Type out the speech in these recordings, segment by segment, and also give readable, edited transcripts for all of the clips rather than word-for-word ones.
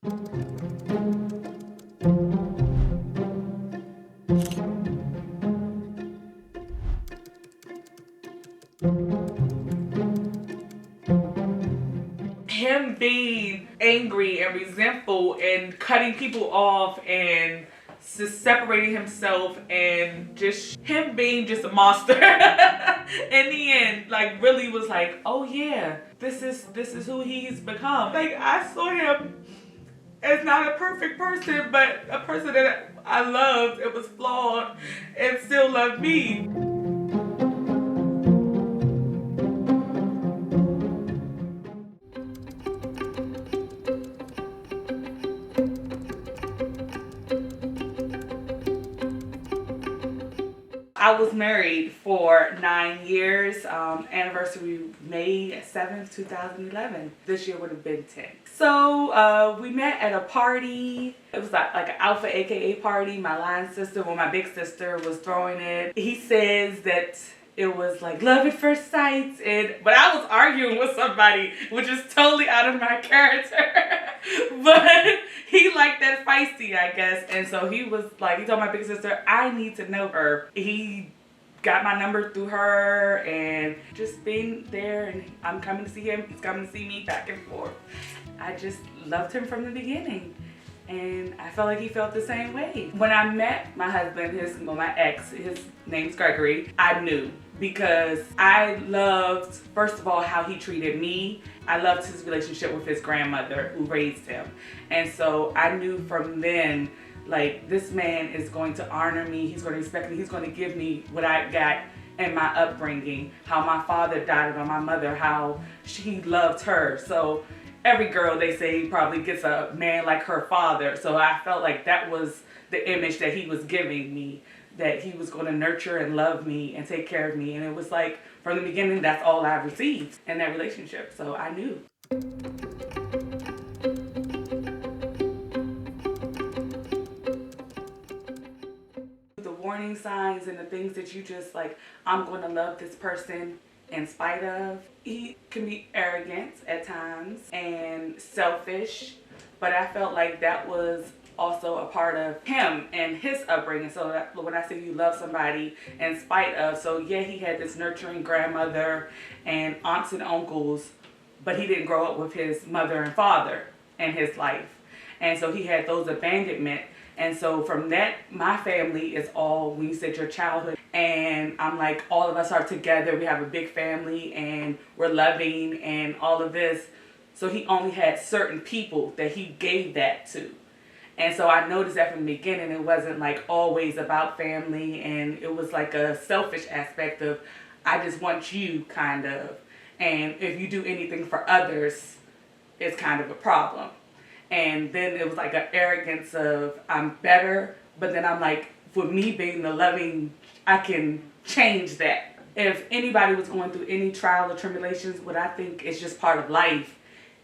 Him being angry and resentful and cutting people off and just separating himself and just him being just a monster in the end, like really was like, oh yeah, this is who he's become. Like I saw him as not a perfect person, but a person that I loved. It was flawed and still loved me. I was married for 9 years. Anniversary May 7th, 2011. This year would have been 10. So we met at a party. It was like an Alpha AKA party. My line sister, well, my big sister was throwing it. He says that it was like love at first sight, but I was arguing with somebody, which is totally out of my character. But he liked that feisty, I guess, and so he was like, he told my big sister, I need to know her. He got my number through her, and just being there, and I'm coming to see him, he's coming to see me, back and forth. I just loved him from the beginning. And I felt like he felt the same way. When I met my husband, my ex, his name's Gregory, I knew, because I loved, first of all, how he treated me. I loved his relationship with his grandmother who raised him. And so I knew from then, like, this man is going to honor me, he's going to respect me, he's going to give me what I got in my upbringing, how my father died on my mother, how he loved her. So every girl, they say, probably gets a man like her father. So I felt like that was the image that he was giving me, that he was going to nurture and love me and take care of me. And it was like, from the beginning, that's all I received in that relationship. So I knew. The warning signs and the things that you just like, I'm going to love this person in spite of. He can be arrogant at times and selfish, but I felt like that was also a part of him and his upbringing. So that, when I say you love somebody in spite of, so yeah, he had this nurturing grandmother and aunts and uncles, but he didn't grow up with his mother and father in his life. And so he had those abandonment. And so from that, my family is all, when you said your childhood, and I'm like, all of us are together, we have a big family, and we're loving, and all of this. So he only had certain people that he gave that to. And so I noticed that from the beginning, it wasn't like always about family, and it was like a selfish aspect of, I just want you, kind of. And if you do anything for others, it's kind of a problem. And then it was like an arrogance of, I'm better, but then I'm like, for me being the loving, I can change that. If anybody was going through any trial or tribulations, what I think is just part of life,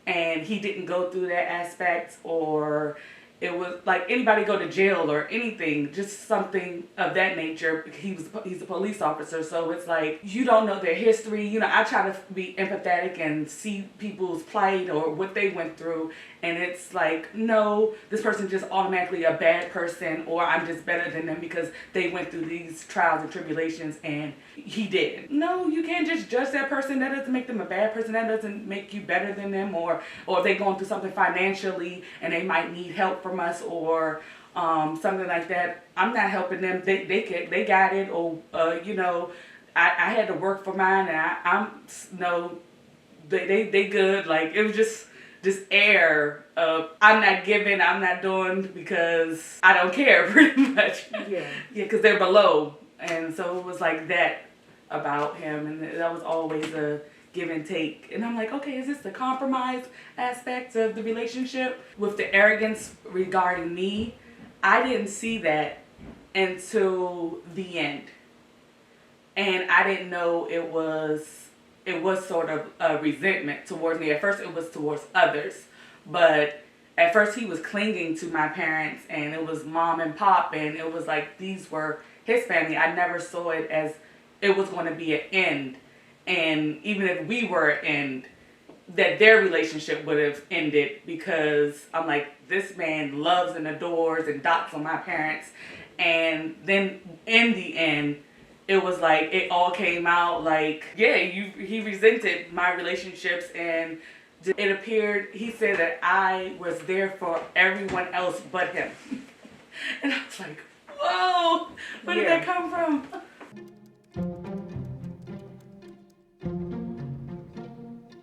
and he didn't go through that aspect, or it was like anybody go to jail or anything, just something of that nature. He's a police officer, so it's like you don't know their history. You know, I try to be empathetic and see people's plight or what they went through, and it's like, no, this person just automatically a bad person, or I'm just better than them because they went through these trials and tribulations and he didn't. No, you can't just judge that person. That doesn't make them a bad person. That doesn't make you better than them, or if they're going through something financially and they might need help from us, or something like that. I'm not helping them. They got it, or you know, I had to work for mine, and I'm no, they good. Like, it was just air of, I'm not giving, I'm not doing because I don't care, pretty much. Yeah, because they're below, and so it was like that about him, and that was always a give and take. And I'm like, okay, is this the compromise aspect of the relationship? With the arrogance regarding me, I didn't see that until the end. And I didn't know it was sort of a resentment towards me. At first it was towards others, but at first he was clinging to my parents, and it was mom and pop, and it was like these were his family. I never saw it as it was going to be an end. And even if we were an end, that their relationship would have ended, because I'm like, this man loves and adores and dotes on my parents. And then in the end, it was like, it all came out like, yeah, he resented my relationships, and it appeared, he said that I was there for everyone else but him. And I was like, whoa, where did that come from?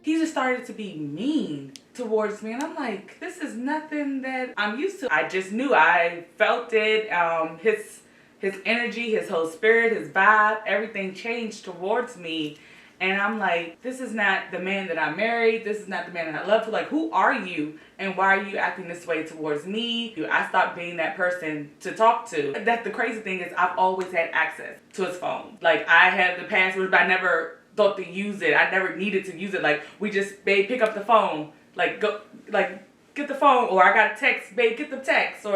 He just started to be mean towards me, and I'm like, this is nothing that I'm used to. I just knew, I felt it. His energy, his whole spirit, his vibe, everything changed towards me. And I'm like, this is not the man that I married. This is not the man that I love. Like, who are you? And why are you acting this way towards me? I stopped being that person to talk to. That's the crazy thing, is I've always had access to his phone. Like, I had the password, but I never thought to use it. I never needed to use it. Like, we just, babe, pick up the phone. Like, go, like, get the phone. Or I got a text, babe, get the text.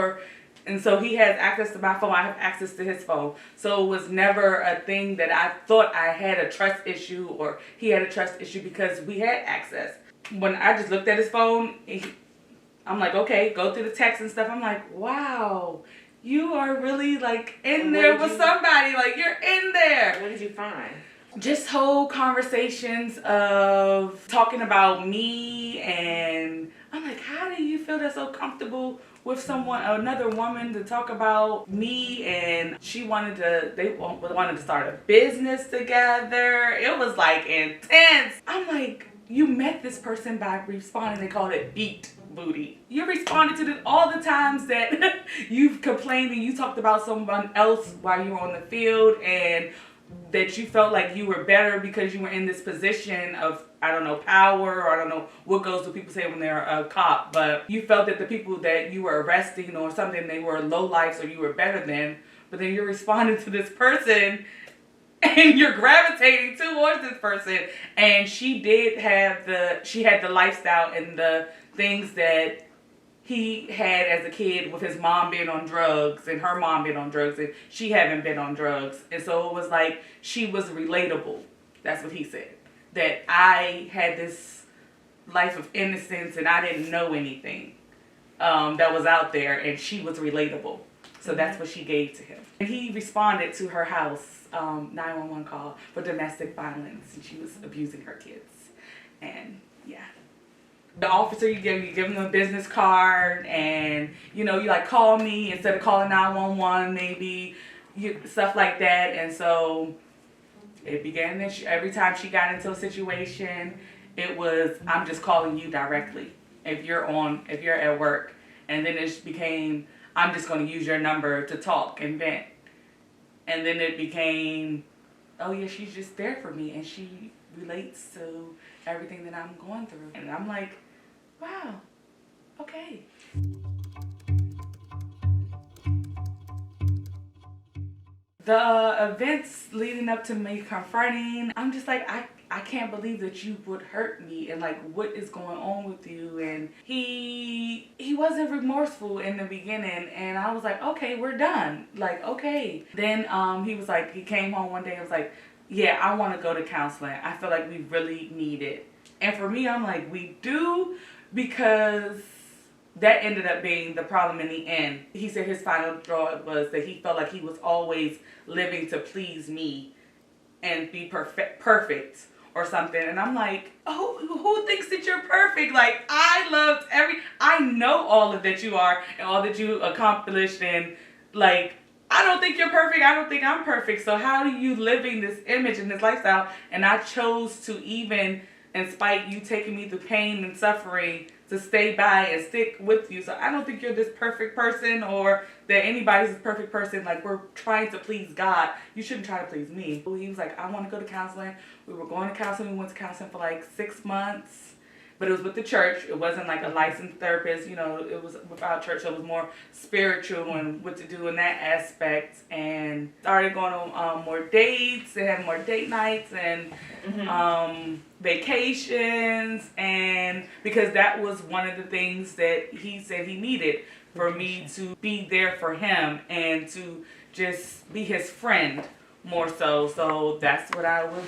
And so he has access to my phone. I have access to his phone. So it was never a thing that I thought I had a trust issue or he had a trust issue, because we had access. When I just looked at his phone, I'm like, okay, go through the text and stuff. I'm like, wow, you are really like in there with somebody. Like, you're in there. What did you find? Just whole conversations of talking about me, and I'm like, how do you feel that's so comfortable with someone, another woman, to talk about me? And they wanted to start a business together. It was like intense. I'm like, you met this person by responding. They called it beat booty. You responded to all the times that you've complained and you talked about someone else while you were on the field, and that you felt like you were better because you were in this position of, I don't know, power, or I don't know what goes to people say when they're a cop, but you felt that the people that you were arresting or something, they were low life, so you were better than. But then you're responding to this person and you're gravitating towards this person. And she had the lifestyle and the things that he had as a kid, with his mom being on drugs and her mom being on drugs, and she hadn't been on drugs. And so it was like, she was relatable. That's what he said. That I had this life of innocence and I didn't know anything that was out there, and she was relatable. So that's what she gave to him. And he responded to her house 911 call for domestic violence, and she was abusing her kids. And yeah. The officer, you give them a business card, and you like, call me instead of calling 911, maybe, stuff like that. And so it began that every time she got into a situation, it was, I'm just calling you directly if you're at work. And then it became, I'm just going to use your number to talk and vent. And then it became, oh yeah, she's just there for me, and she relates to everything that I'm going through. And I'm like, wow, okay. The events leading up to me confronting, I'm just like, I can't believe that you would hurt me, and like, what is going on with you? And he wasn't remorseful in the beginning, and I was like, okay, we're done. Like, okay. Then he was like, he came home one day and was like, yeah, I want to go to counseling. I feel like we really need it. And for me, I'm like, we do, because that ended up being the problem in the end. He said his final straw was that he felt like he was always living to please me and be perfect or something. And I'm like, oh, who thinks that you're perfect? Like, I know all of that you are and all that you accomplished, and like, I don't think you're perfect. I don't think I'm perfect. So how are you living this image and this lifestyle? And I chose to, even in spite you taking me through pain and suffering, to stay by and stick with you. So I don't think you're this perfect person, or that anybody's this perfect person. Like, we're trying to please God. You shouldn't try to please me. He was like, I want to go to counseling. We were going to counseling. We went to counseling for like 6 months. But it was with the church. It wasn't like a licensed therapist. It was with our church. So it was more spiritual and what to do in that aspect. And started going on more dates and having more date nights and vacations. And because that was one of the things that he said he needed, for me to be there for him and to just be his friend more so. So that's what I was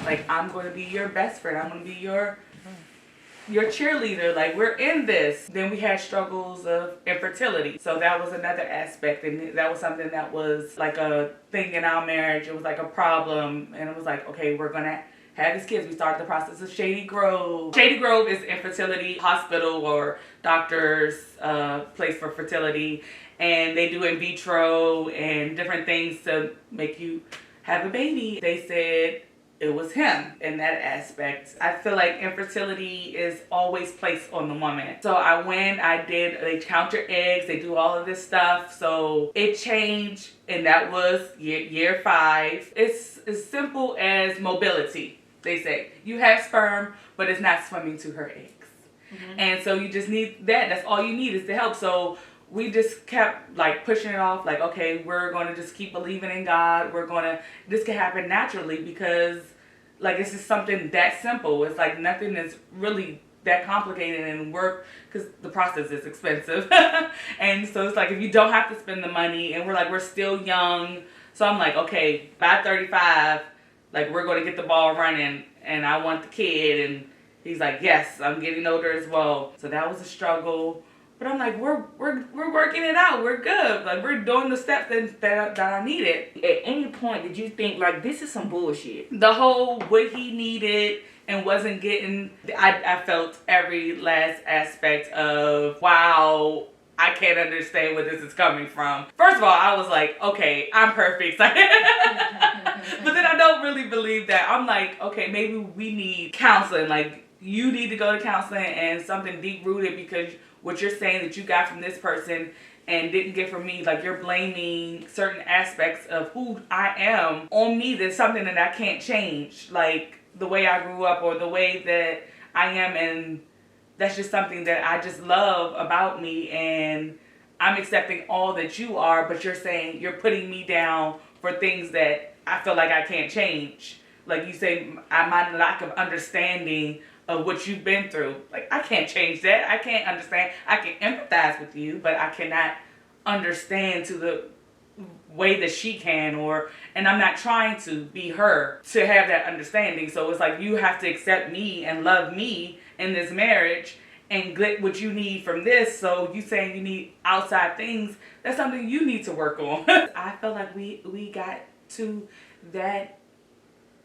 like, I'm going to be your best friend. I'm going to be your your cheerleader. Like, we're in this. Then we had struggles of infertility. So that was another aspect. And that was something that was like a thing in our marriage. It was like a problem. And it was like, okay, we're going to have these kids. We started the process of Shady Grove. Shady Grove is infertility hospital or doctor's place for fertility. And they do in vitro and different things to make you have a baby. They said it was him in that aspect. I feel like infertility is always placed on the woman. So I went, they count your eggs, they do all of this stuff. So it changed, and that was year 5. It's as simple as mobility. They say you have sperm, but it's not swimming to her eggs. Mm-hmm. And so you just need that. That's all you need is the help. So we just kept like pushing it off. Like, okay, we're going to just keep believing in God. This can happen naturally because like it's just something that simple. It's like nothing is really that complicated and work because the process is expensive. And so it's like if you don't have to spend the money, and we're still young. So I'm like, okay, by 35, like we're going to get the ball running, and I want the kid. And he's like, yes, I'm getting older as well. So that was a struggle. But I'm like, we're working it out. We're good. Like we're doing the steps that I needed. At any point did you think like this is some bullshit? The whole what he needed and wasn't getting, I felt every last aspect of, wow, I can't understand where this is coming from. First of all, I was like, okay, I'm perfect. But then I don't really believe that. I'm like, okay, maybe we need counseling. Like you need to go to counseling and something deep rooted, because what you're saying that you got from this person and didn't get from me, like you're blaming certain aspects of who I am on me. That's something that I can't change, like the way I grew up or the way that I am, and that's just something that I just love about me, and I'm accepting all that you are, but you're saying you're putting me down for things that I feel like I can't change. Like you say, my lack of understanding of what you've been through. Like, I can't change that. I can't understand. I can empathize with you, but I cannot understand to the way that she can, and I'm not trying to be her to have that understanding. So it's like you have to accept me and love me in this marriage and get what you need from this. So you saying you need outside things, that's something you need to work on. I feel like we got to that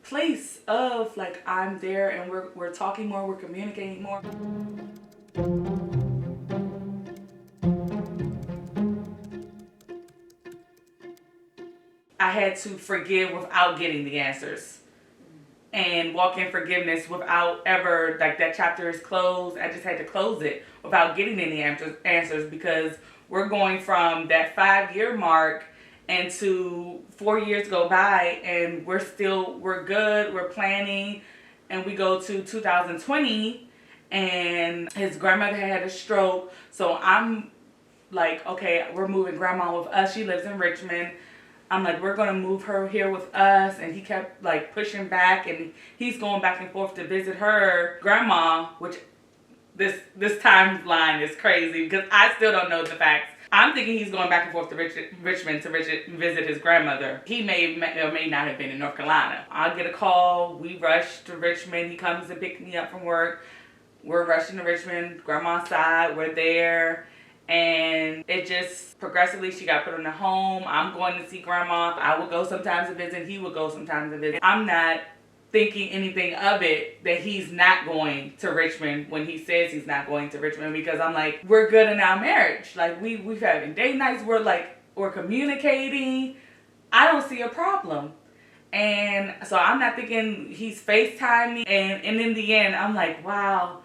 place of like I'm there and we're talking more, we're communicating more. I had to forgive without getting the answers and walk in forgiveness without ever, like that chapter is closed. I just had to close it without getting any answers because we're going from that 5-year mark and to 4 years go by and we're good, we're planning, and we go to 2020 and his grandmother had a stroke. So I'm like, okay, we're moving grandma with us. She lives in Richmond. I'm like, we're going to move her here with us. And he kept like pushing back, and he's going back and forth to visit her grandma, which this timeline is crazy because I still don't know the facts. I'm thinking he's going back and forth to Richmond to visit his grandmother. He may or may not have been in North Carolina. I'll get a call. We rush to Richmond. He comes to pick me up from work. We're rushing to Richmond. Grandma's side. We're there. And it just progressively, she got put in a home. I'm going to see grandma. I would go sometimes to visit. He would go sometimes to visit. I'm not thinking anything of it that he's not going to Richmond when he says he's not going to Richmond, because I'm like, we're good in our marriage. Like we've having date nights. We're communicating. I don't see a problem. And so I'm not thinking he's FaceTime me. And in the end, I'm like, wow.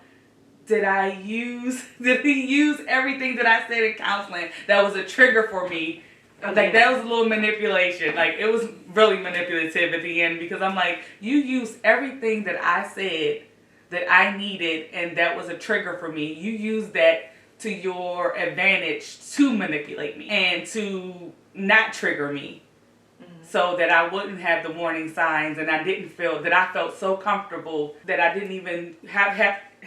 Did he use everything that I said in counseling that was a trigger for me? Like that was a little manipulation. Like it was really manipulative at the end, because I'm like, you used everything that I said that I needed and that was a trigger for me. You used that to your advantage to manipulate me and to not trigger me. So that I wouldn't have the warning signs, and I felt so comfortable that I didn't even have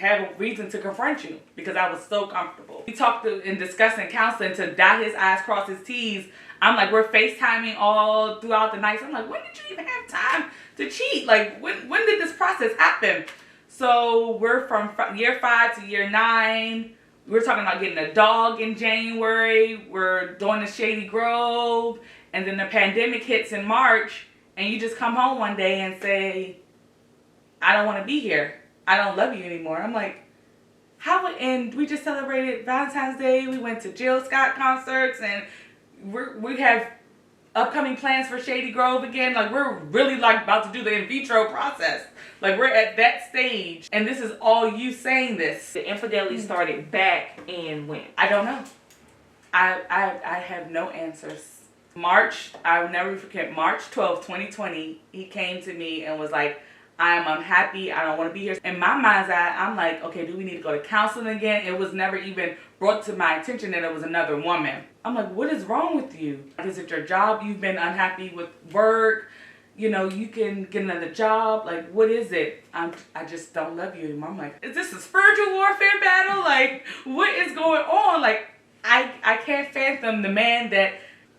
a reason to confront you because I was so comfortable. We talked and discussed in counseling to dot his I's, cross his T's. I'm like, we're FaceTiming all throughout the night. So I'm like, when did you even have time to cheat? Like, when did this process happen? So So we're from year 5 to year 9. We're talking about getting a dog in January. We're doing the Shady Grove. And then the pandemic hits in March. And you just come home one day and say, I don't want to be here. I don't love you anymore. I'm like, how? And we just celebrated Valentine's Day. We went to Jill Scott concerts. And we have upcoming plans for Shady Grove again. Like, we're really like about to do the in vitro process. Like, we're at that stage. And this is all you saying this. The infidelity started back in when? I don't know. I have no answers. I'll never forget, March 12th, 2020, he came to me and was like, I am unhappy. I don't want to be here. In my mind's eye, I'm like, okay, do we need to go to counseling again? It was never even brought to my attention that it was another woman. I'm like, what is wrong with you? Is it your job? You've been unhappy with work. You know, you can get another job. Like, what is it? I just don't love you anymore. I'm like, is this a spiritual warfare battle? Like, what is going on? Like, I can't fathom the man that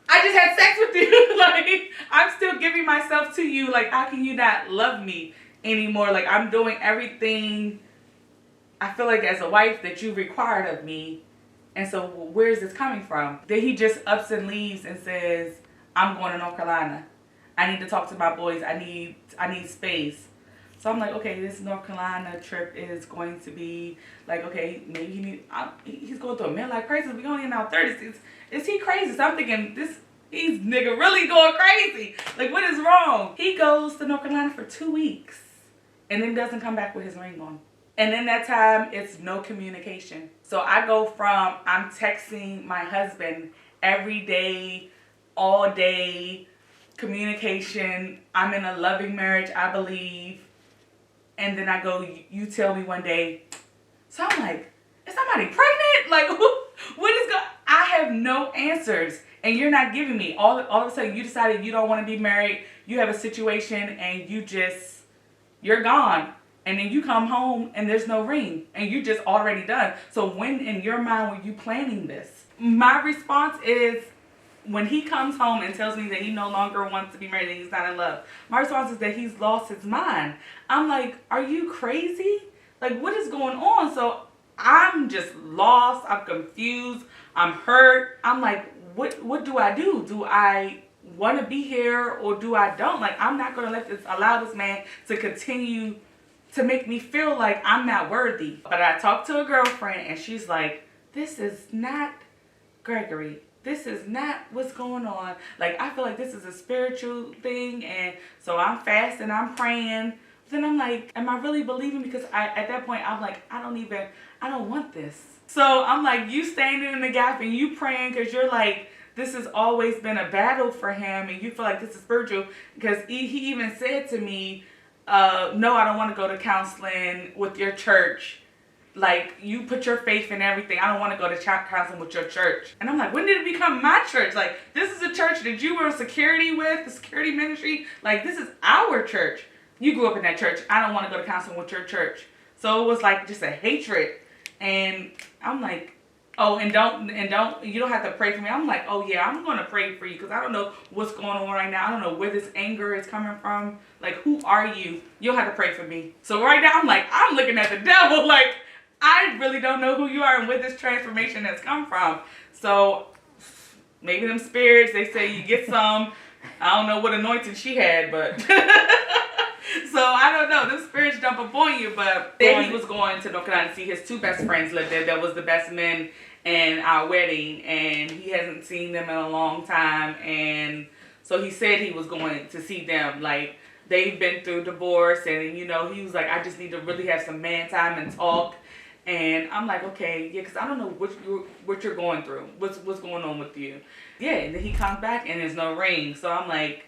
I just had sex with you. Like, I'm still giving myself to you. Like, how can you not love me anymore? Like, I'm doing everything I feel like as a wife that you required of me. And so where is this coming from? Then he just ups and leaves and says, I'm going to North Carolina. I need to talk to my boys. I need space. So I'm like, okay, this North Carolina trip is going to be like, okay, maybe he's going through a midlife crisis. We only in our 30s. Is he crazy? So I'm thinking, he's nigga really going crazy. Like, what is wrong? He goes to North Carolina for 2 weeks and then doesn't come back with his ring on. And in that time, it's no communication. So I go from, I'm texting my husband every day, all day, communication. I'm in a loving marriage, I believe. And then I go, you tell me one day. So I'm like, is somebody pregnant? Like, what is going on? I have no answers. And you're not giving me. All of a sudden, you decided you don't want to be married. You have a situation and you're gone. And then you come home and there's no ring. And you just already done. So when in your mind were you planning this? My response is, when he comes home and tells me that he no longer wants to be married and he's not in love, my response is that he's lost his mind. I'm like, are you crazy? Like, what is going on? So I'm just lost. I'm confused. I'm hurt. I'm like, what do I do? Do I want to be here or do I don't? Like, I'm not going to allow this man to continue to make me feel like I'm not worthy. But I talked to a girlfriend and she's like, this is not Gregory. This is not what's going on. Like, I feel like this is a spiritual thing. And so I'm fasting, I'm praying. Then I'm like, am I really believing? Because at that point, I'm like, I don't want this. So I'm like, you standing in the gap and you praying because you're like, this has always been a battle for him. And you feel like this is spiritual. Because he even said to me, no, I don't want to go to counseling with your church. Like, you put your faith in everything. I don't want to go to counseling with your church. And I'm like, when did it become my church? Like, this is a church that you were in security with, the security ministry. Like, this is our church. You grew up in that church. I don't want to go to counseling with your church. So it was like just a hatred. And I'm like, oh, and you don't have to pray for me. I'm like, oh yeah, I'm going to pray for you because I don't know what's going on right now. I don't know where this anger is coming from. Like, who are you? You'll have to pray for me. So right now, I'm like, I'm looking at the devil like, I really don't know who you are and where this transformation has come from. So maybe them spirits, they say you get some. I don't know what anointing she had, but so I don't know. Them spirits jump upon you. But then he was going to North Carolina to see his 2 best friends live there. That was the best men in our wedding, and he hasn't seen them in a long time. And so he said he was going to see them. Like, they've been through divorce, and he was like, I just need to really have some man time and talk. And I'm like, okay, yeah, because I don't know what you're going through. What's going on with you? Yeah, and then he comes back and there's no ring. So I'm like,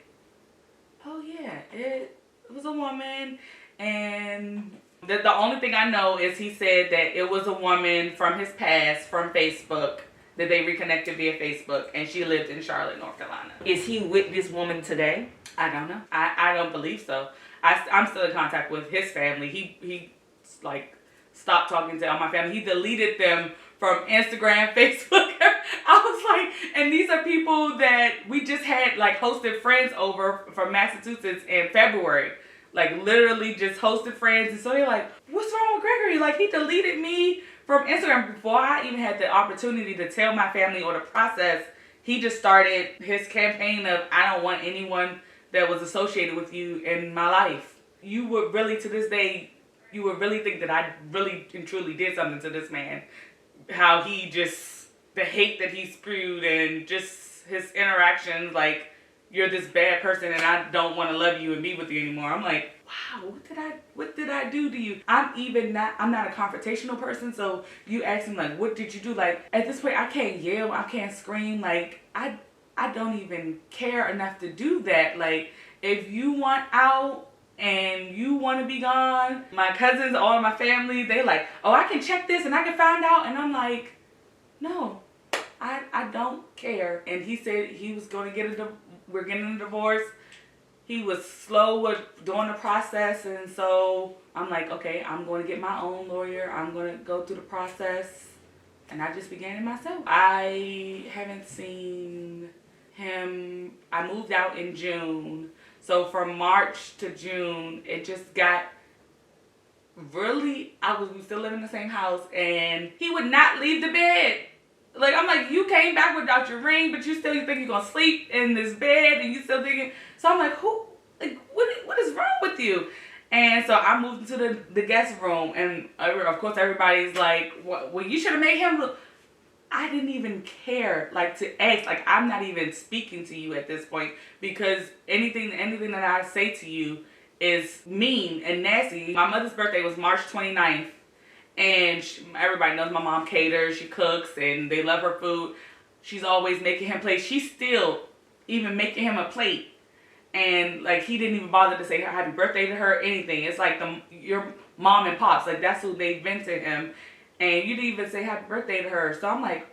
oh yeah, it was a woman. And the only thing I know is he said that it was a woman from his past, from Facebook, that they reconnected via Facebook. And she lived in Charlotte, North Carolina. Is he with this woman today? I don't know. I don't believe so. I'm still in contact with his family. He like, stopped talking to all my family. He deleted them from Instagram, Facebook. I was like, and these are people that we just had like hosted friends over from Massachusetts in February. Like, literally just hosted friends. And so they're like, what's on, Gregory? Like, he deleted me from Instagram before I even had the opportunity to tell my family or the process. He just started his campaign of, I don't want anyone that was associated with you in my life. You would really, to this day, you would really think that I really and truly did something to this man. How he just, the hate that he spewed and just his interactions, like, you're this bad person and I don't want to love you and be with you anymore. I'm like, wow, what did I do to you? I'm not a confrontational person, so you ask me, like, what did you do? Like, at this point, I can't yell, I can't scream, like, I don't even care enough to do that. Like, if you want out and you want to be gone, my cousins, all of my family, they like, oh, I can check this and I can find out. And I'm like, no, I don't care. And he said he was going to we're getting a divorce. He was slow with doing the process. And so I'm like, okay, I'm going to get my own lawyer. I'm going to go through the process. And I just began it myself. I haven't seen him. I moved out in June. So from March to June, it just got really, we still live in the same house, and he would not leave the bed. Like, I'm like, you came back without your ring, but you think you're going to sleep in this bed, and you still thinking. So I'm like, what is wrong with you? And so I moved into the guest room, and of course everybody's like, well, you should have made him look. I didn't even care, like, to ask. Like, I'm not even speaking to you at this point, because anything that I say to you is mean and nasty. My mother's birthday was March 29th, and everybody knows my mom caters, she cooks, and they love her food. She's always making him plates. She's still even making him a plate. And, like, he didn't even bother to say happy birthday to her, anything. It's like your mom and pops, like, that's who they've been to him. And you didn't even say happy birthday to her. So I'm like,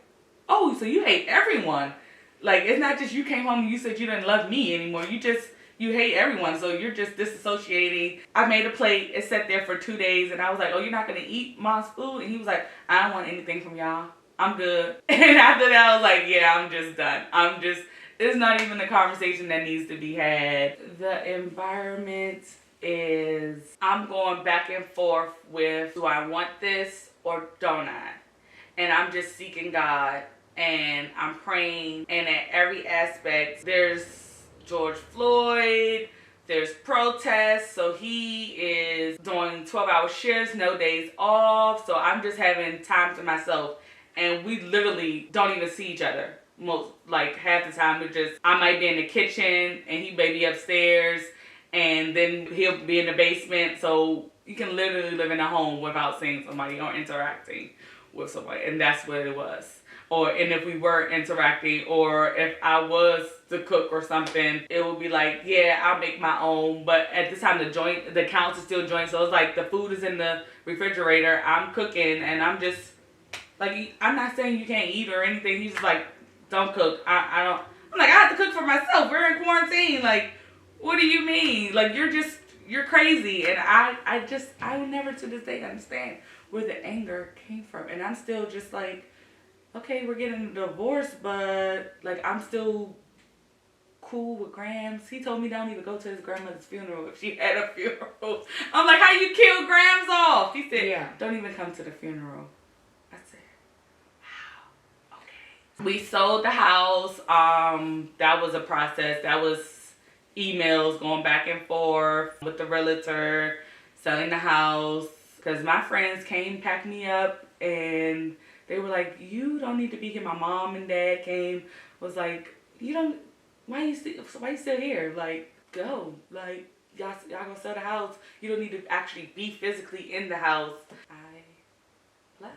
oh, so you hate everyone. Like, it's not just you came home and you said you didn't love me anymore. You hate everyone. So you're just disassociating. I made a plate. It sat there for 2 days. And I was like, oh, you're not going to eat mom's food? And he was like, I don't want anything from y'all. I'm good. And after that, I was like, yeah, I'm just done. It's not even a conversation that needs to be had. The environment is, I'm going back and forth with, do I want this or don't I? And I'm just seeking God, and I'm praying, and at every aspect, there's George Floyd, there's protests, so he is doing 12-hour shifts, no days off, so I'm just having time to myself, and we literally don't even see each other. Like, half the time, I might be in the kitchen, and he may be upstairs, and then he'll be in the basement, so you can literally live in a home without seeing somebody or interacting with somebody, and that's what it was. And if we were interacting, or if I was the cook or something, it would be like, yeah, I'll make my own, but at this time the counter is still joint, so it's like the food is in the refrigerator, I'm cooking, and I'm just, like, I'm not saying you can't eat or anything, he's just like, don't cook, I don't, I'm like, I have to cook for myself, we're in quarantine, like, what do you mean? Like, you're crazy. And I will never to this day understand where the anger came from. And I'm still just like, okay, we're getting a divorce, but, like, I'm still cool with Grams. He told me don't even go to his grandmother's funeral if she had a funeral. I'm like, how you kill Grams off? He said, yeah, don't even come to the funeral. I said, wow, okay. We sold the house. That was a process. That was emails going back and forth with the realtor, selling the house, because my friends came, packed me up, and they were like, you don't need to be here. My mom and dad came, was like, why you still here? Like, go. Like, y'all gonna sell the house. You don't need to actually be physically in the house. I left.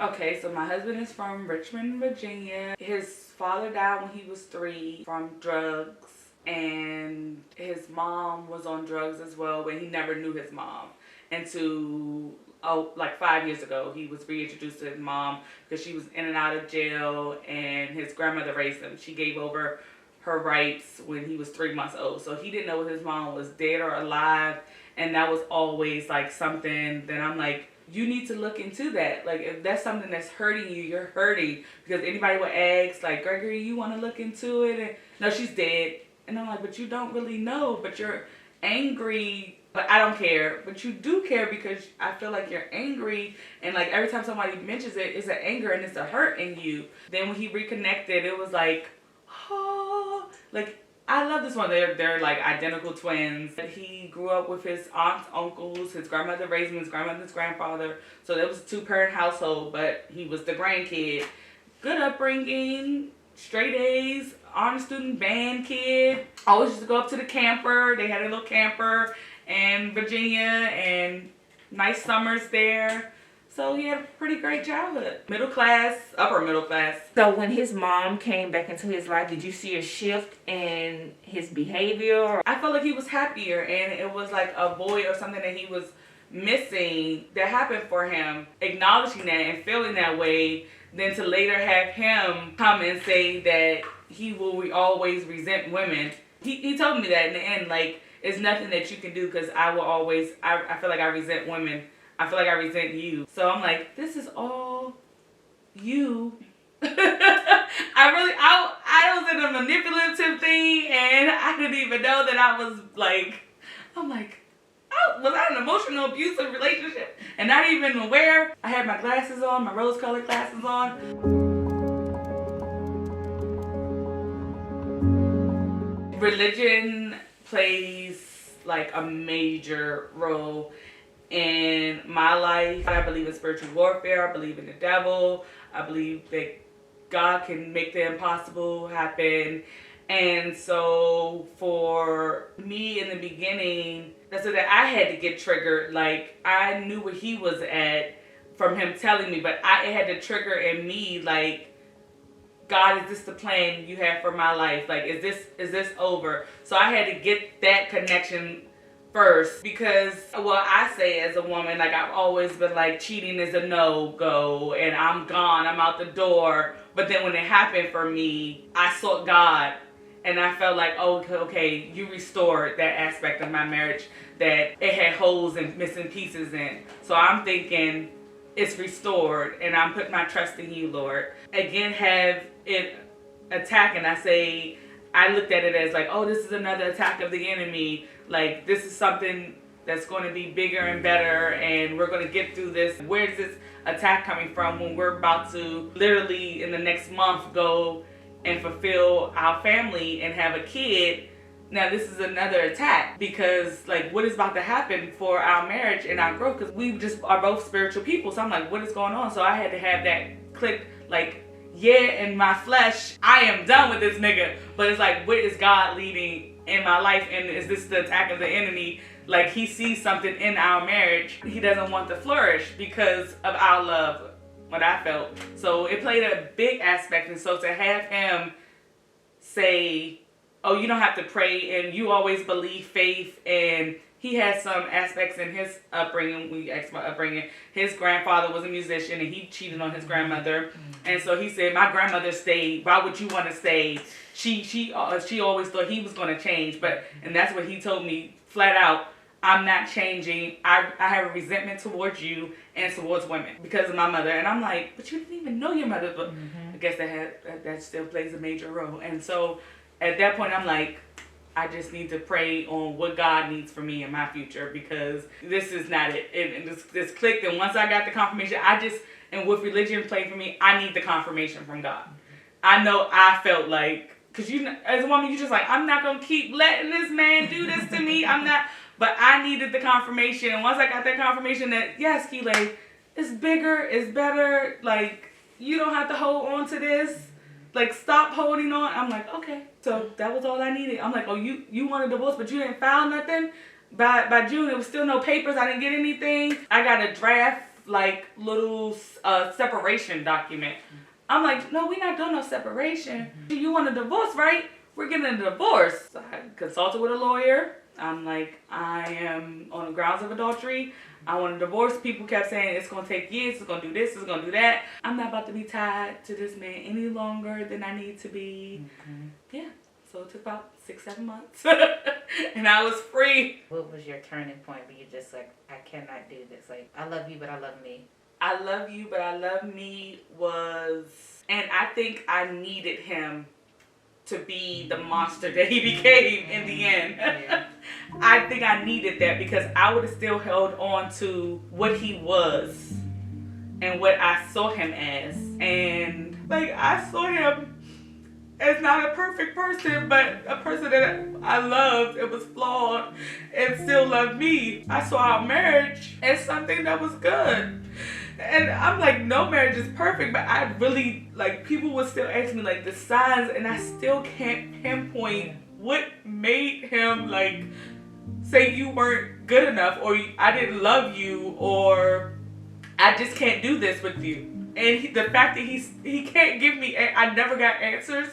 Okay, so my husband is from Richmond, Virginia. His father died when he was 3 from drugs, and his mom was on drugs as well, but he never knew his mom until, like 5 years ago. He was reintroduced to his mom because she was in and out of jail, and his grandmother raised him. She gave over her rights when he was 3 months old, so he didn't know if his mom was dead or alive, and that was always like something that I'm like, you need to look into that. Like, if that's something that's hurting you, you're hurting. Because anybody would ask, like, Gregory, you want to look into it? And no, she's dead. And I'm like, but you don't really know, but you're angry. But I don't care. But you do care because I feel like you're angry. And like every time somebody mentions it, it's an anger and it's a hurt in you. Then when he reconnected, it was like, oh, like, I love this one. They're like identical twins. He grew up with his aunts, uncles. His grandmother raised him, his grandmother's grandfather. So it was a 2-parent household, but he was the grandkid. Good upbringing, straight A's, honor student, band kid. Always used to go up to the camper. They had a little camper in Virginia and nice summers there. So he had a pretty great childhood. Middle class, upper middle class. So when his mom came back into his life, did you see a shift in his behavior? I felt like he was happier, and it was like a void or something that he was missing that happened for him. Acknowledging that and feeling that way, then to later have him come and say that he will always resent women. He told me that in the end, like, it's nothing that you can do because I will always, I feel like I resent women. I feel like I resent you. So I'm like, this is all you. I was in a manipulative thing, and I didn't even know that I was like, I'm like, oh, was that an emotional abusive relationship? And not even aware. I had my glasses on, my rose-colored glasses on. Religion plays like a major role in my life. I believe in spiritual warfare. I believe in the devil. I believe that God can make the impossible happen. And so for me in the beginning, so that I had to get triggered. Like, I knew where he was at from him telling me, but it had to trigger in me, like, God, is this the plan you have for my life? Like, is this over? So I had to get that connection first, because, well, I say as a woman, like, I've always been like, cheating is a no-go, and I'm gone, I'm out the door. But then when it happened for me, I sought God, and I felt like, oh, okay, you restored that aspect of my marriage that it had holes and missing pieces in. So I'm thinking, it's restored, and I'm putting my trust in you, Lord. Again, have it attack, and I looked at it as like, oh, this is another attack of the enemy. Like, this is something that's going to be bigger and better, and we're going to get through this. Where is this attack coming from when we're about to literally in the next month go and fulfill our family and have a kid? Now this is another attack, because like, what is about to happen for our marriage and our growth? Because we just are both spiritual people. So I'm like, what is going on? So I had to have that click, like, yeah, in my flesh, I am done with this nigga. But it's like, what is God leading in my life? And is this the attack of the enemy? Like, he sees something in our marriage he doesn't want to flourish because of our love, what I felt. So it played a big aspect. And so to have him say, oh, you don't have to pray, and you always believe faith, and he has some aspects in his upbringing. We asked about upbringing. His grandfather was a musician, and he cheated on his grandmother. And so he said, my grandmother stayed. Why would you want to stay? She always thought he was going to change. And that's what he told me flat out. I'm not changing. I have a resentment towards you and towards women because of my mother. And I'm like, but you didn't even know your mother. But I guess that still plays a major role. And so at that point, I'm like, I just need to pray on what God needs for me in my future, because this is not it. And this clicked, and once I got the confirmation, and with religion playing for me, I need the confirmation from God. I know I felt like, because as a woman, you're just like, I'm not going to keep letting this man do this to me. I'm not, but I needed the confirmation. And once I got that confirmation that, yes, Kelay, it's bigger, it's better, like, you don't have to hold on to this. Like, stop holding on. I'm like, okay. So that was all I needed. I'm like, oh, you want a divorce, but you didn't file nothing? By June, there was still no papers. I didn't get anything. I got a draft, like, little separation document. I'm like, no, we're not doing no separation. You want a divorce, right? We're getting a divorce. So I consulted with a lawyer. I'm like, I am on the grounds of adultery. I want a divorce. People kept saying it's going to take years, it's going to do this, it's going to do that. I'm not about to be tied to this man any longer than I need to be. Yeah. So it took about 6-7 months. And I was free. What was your turning point where you just like, I cannot do this? Like, I love you, but I love me. I love you, but I love me was, and I think I needed him to be the monster that he became in the end. Yeah. I think I needed that because I would have still held on to what he was and what I saw him as. And like I saw him as not a perfect person, but a person that I loved and was flawed and still loved me. I saw our marriage as something that was good. And I'm like, no marriage is perfect, but I really, like, people would still ask me, like, the signs, and I still can't pinpoint what made him, like, say you weren't good enough, or I didn't love you, or I just can't do this with you. And the fact that he can't give me, I never got answers.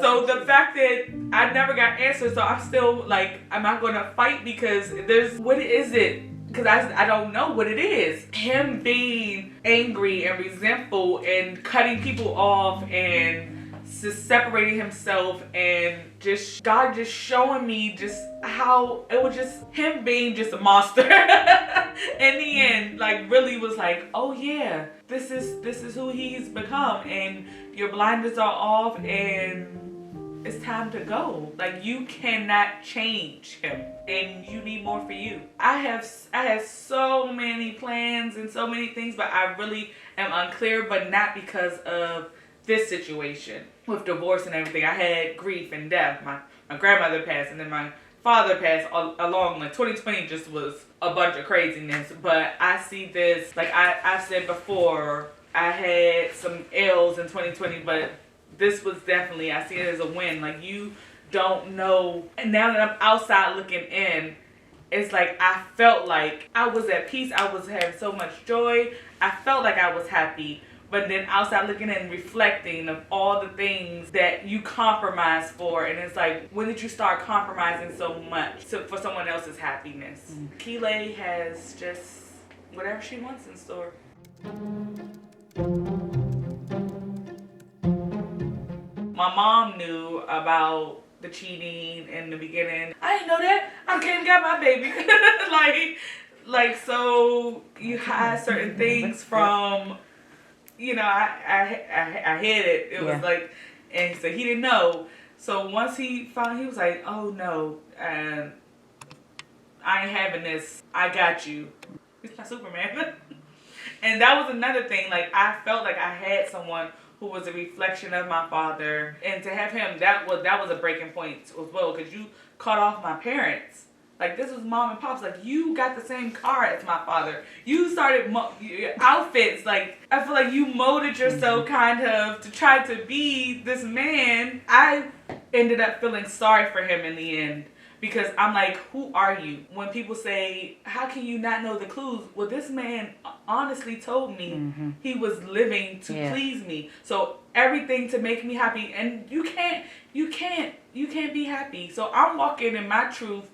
So the fact that I never got answers, so I'm still like, am I going to fight? Because what is it? Because I don't know what it is. Him being angry and resentful and cutting people off and just separating himself and just God just showing me just how it was just him being just a monster. In the end, like really was like, oh yeah, this is who he's become, and your blinders are off and it's time to go. Like you cannot change him, and you need more for you. I had so many plans and so many things, but I really am unclear, but not because of this situation with divorce and everything. I had grief and death. My grandmother passed, and then my father passed along. Like 2020 just was a bunch of craziness. But I see this, like I've said before, I had some ills in 2020, but this was definitely, I see it as a win. Like you don't know. And now that I'm outside looking in, it's like I felt like I was at peace. I was having so much joy. I felt like I was happy. But then outside looking and reflecting of all the things that you compromise for. And it's like, when did you start compromising so much for someone else's happiness? Kelay has just whatever she wants in store. My mom knew about the cheating in the beginning. I didn't know that. I came and got my baby. like so you hide certain things from, you know, I hid it. It was like, and so he didn't know. So once he found, he was like, oh no, I ain't having this. I got you. He's not Superman. And that was another thing. Like I felt like I had someone who was a reflection of my father, and to have him, that was a breaking point as well, because you cut off my parents. Like this was mom and pops. Like you got the same car as my father. You started outfits. Like I feel like you molded yourself kind of to try to be this man. I ended up feeling sorry for him in the end. Because I'm like, who are you? When people say, how can you not know the clues? Well, this man honestly told me he was living to please me. So everything to make me happy. And you can't be happy. So I'm walking in my truth,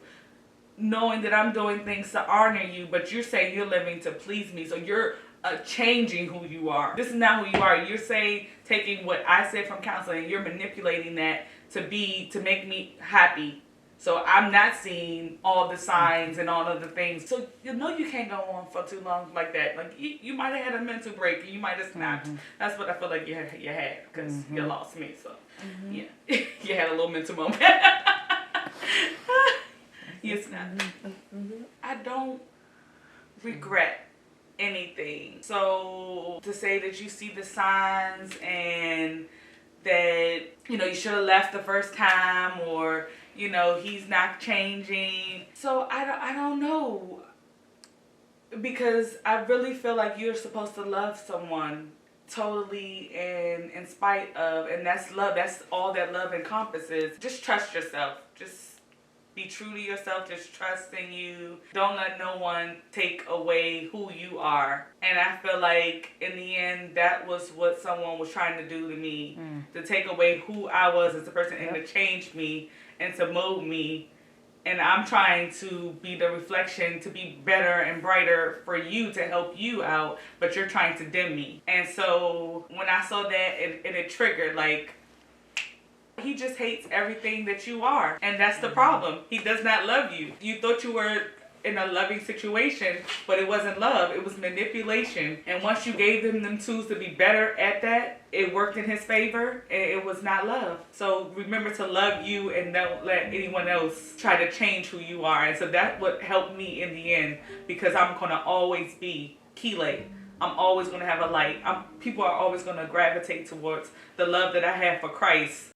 knowing that I'm doing things to honor you, but you're saying you're living to please me. So you're changing who you are. This is not who you are. You're saying, taking what I said from counseling, you're manipulating that to make me happy. So I'm not seeing all the signs and all of the things. So you know you can't go on for too long like that. Like you might have had a mental break and you might have snapped. That's what I feel like you had because you lost me. So yeah, you had a little mental moment. You snapped. I don't regret anything. So to say that you see the signs and that, you know, you should have left the first time, or, you know, he's not changing. So I don't know, because I really feel like you're supposed to love someone totally and in spite of, and that's love. That's all that love encompasses. Just trust yourself. Just be true to yourself. Just trust in you. Don't let no one take away who you are. And I feel like in the end, that was what someone was trying to do to me, to take away who I was as a person and to change me and to mold me. And I'm trying to be the reflection, to be better and brighter for you, to help you out, but you're trying to dim me. And so when I saw that, it triggered, like, he just hates everything that you are. And that's the problem. He does not love you. You thought you were in a loving situation, but it wasn't love, it was manipulation. And once you gave him them tools to be better at that, it worked in his favor, and it was not love. So remember to love you and don't let anyone else try to change who you are. And so that's what helped me in the end, because I'm going to always be Kelay. I'm always going to have a light. People are always going to gravitate towards the love that I have for Christ.